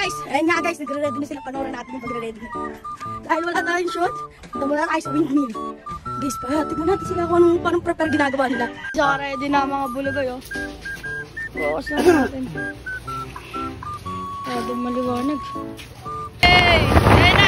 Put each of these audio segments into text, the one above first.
guys, ayun nga guys, nagre-ready na sila. Panoorin natin yung pagre-ready. Dahil wala tayong shoot, ito muna tayo sa windmill. Guys, tignan natin sila kung anong prepare ginagawa nila. So, ready na mga bulugoy, oh. Focus na natin. Masyadong maliwanag. Hey! Ayun na!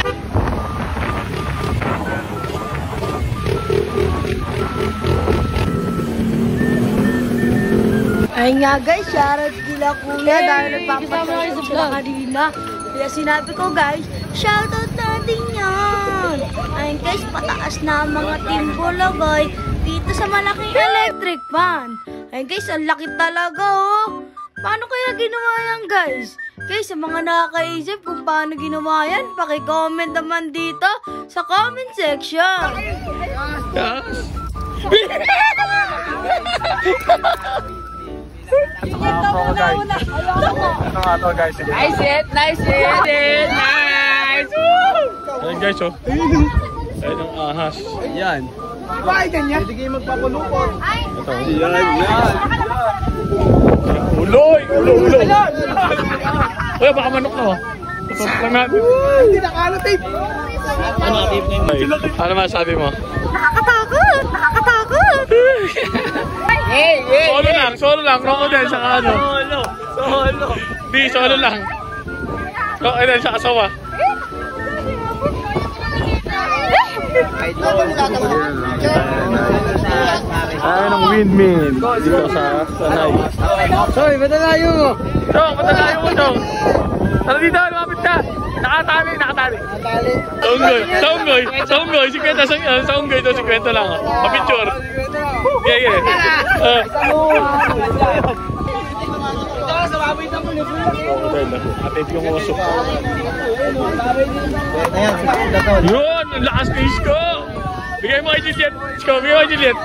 Ayun nga guys, shoutout kila kuya dahil nagpapatulog sila kanina. Kaya sinabi ko guys, shoutout natin yan! Ayun guys, pataas na mga team bulugoy dito sa malaking electric fan. Ayun guys, ang laki talaga oh! Paano kaya ginawa yan guys? Guys, sa mga nakakaisip kung paano ginawa yan, paki-comment naman dito sa comment section. Nice it! Nice! Ayan guys, oh. Ayan ang ahas. Yan. Bakit ganyan? Hindi kayo magpapalupot. Ito. Yan. Uloy! Ulo! Uy, baka manok na, oh. Tutok lang natin. Hindi nakalative. Ano masabi mo? Nakakatakot! Nakakatakot! Solo lang. Crocodile sa ano? Solo. Di, solo lang. Crocodile sa asawa. Ayan ang windmill dito sa Sanay. Soy, matalayo mo. Chong, matalayo mo, Chong. Tara dito, lumapit ka. Nakatali. Saunggoy. 50 saunggoy to 50 lang. Pa-picture. Yeah. Atit yung oso. Yun, ang lakas ni Isko. Bigay mo kay Juliet. Isko, bigay mo kay Juliet.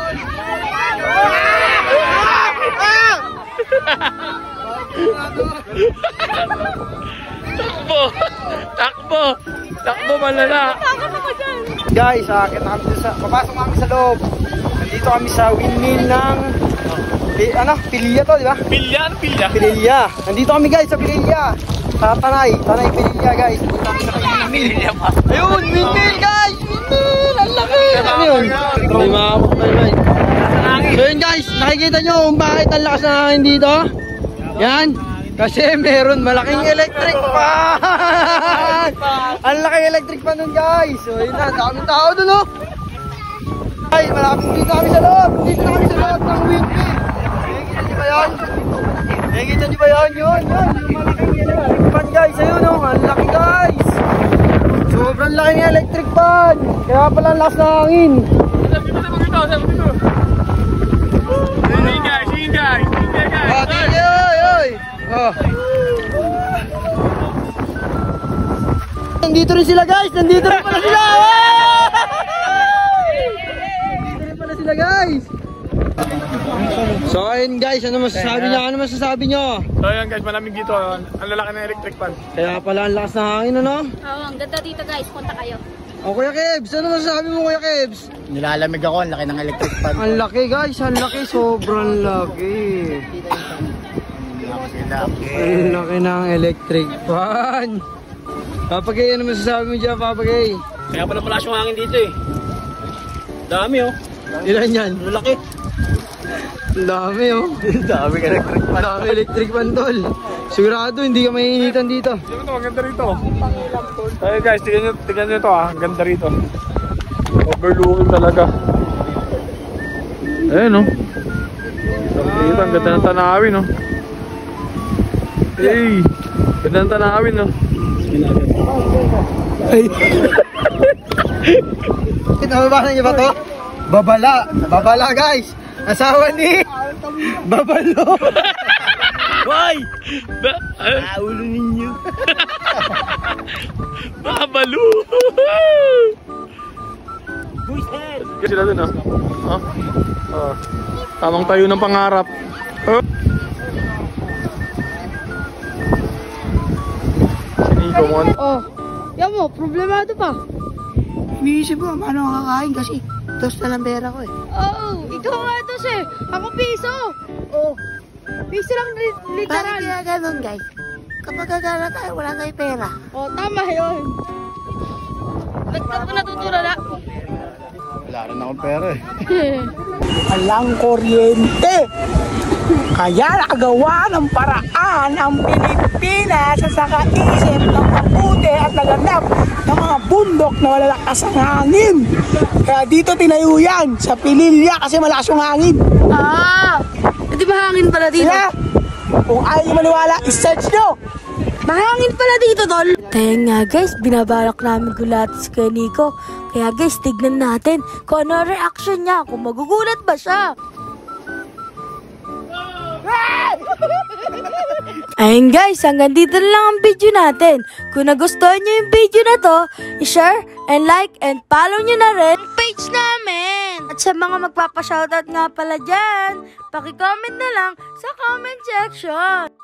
Takbo malala. Guys, papasok kami sa loob. Nandito kami sa windmill ng Pilya to, di ba? Pilya. Pilya. Nandito kami guys sa Pilya. Sa Tanay Pilya guys. Nandito kami sa windmill. Ayun, windmill guys! Windmill! Ang laki! Ano yun? May makakapot tayo guys. So yun guys, nakikita nyo kung bakit ang lakas ng hangin dito? Yan. Kasi meron malaking electric fan! Ang laking electric fan nun guys. So yun na, daming tao dun oh. Guys, malapit dito kami sa loob. Dito na kami sa loob ng windmill. Nakikita nyo ba yan? Yun. Malaking electric fan guys. Ayun oh, ang laki guys. Sobrang laki ng electric fan. Kaya pala ang lakas ng hangin. Sige guys. Nandito rin sila guys. Nandito rin pala sila guys. So ayun guys, ano masasabi nyo? So ayun guys, malamig dito. Ang lalaki ng electric fan. Kaya pala ang lakas ng hangin ano? Oo, ang ganda dito guys. Punta kayo. O Kuya Kebs, ano masasabi mo Kuya Kebs? Nilalamig ako, ang laki ng electric fan. Ang laki guys, ang laki. Sobrang laki. Ang laki ng electric fan. Papagay, ano masasabi mo dyan Papagay? Kaya pala malakas yung hangin dito eh. Dami oh. Ilan yan? Laki. Ang dami oh. Dami electric fan. Dami electric fan tol. Sigurado hindi ka mahihinitan dito. Ito, ang ganda rito. Ayun guys, tignan nyo ito ah. Ang ganda rito. Overlooking talaga. Ayun oh. Dito, ang ganda ng tanawin oh. Hey, ganda ng tanawin oh. Ay. Kinababasa niyo ba to? Babala guys. Asawa ni Babalo. Why? Ulo ninyo. Babalo. Kasi sila dun ah. Tamang tayo ng pangarap. Sinigo mo. Oh, yan mo, problemado pa. Iniisip ko, paano kakain kasi tos na lang pera ko eh. Oo, ikaw nga ito Ako piso. Oh, Piso lang literal. bakit kaya ganun guys? Kapag gagala tayo, wala tayong pera. O, tama yun. Ba't ka pa natuturo na? Wala rin akong pera eh. Walang kuryente. Kaya nakagawa ng paraan ang Pilipinas sa kaisip ng mabuti at naganap ng mga bundok na malalakas ang hangin. Kaya dito tinayo yan sa Pililya kasi malakas yung hangin. Ah! Di ba hangin pala dito? Kaya, kung ayaw nyo maniwala, isearch nyo. Mahangin pala dito, tol. Kaya nga guys, binabalak namin gulatis kay Nico. Kaya guys, tignan natin kung ano reaction niya, kung magugulat ba siya. Ayun guys, hanggang dito na lang ang video natin. Kung nagustuhan nyo yung video na to, i-share and like and follow nyo na rin ang page namin. At sa mga magpapashoutout nga pala dyan, paki-comment na lang sa comment section.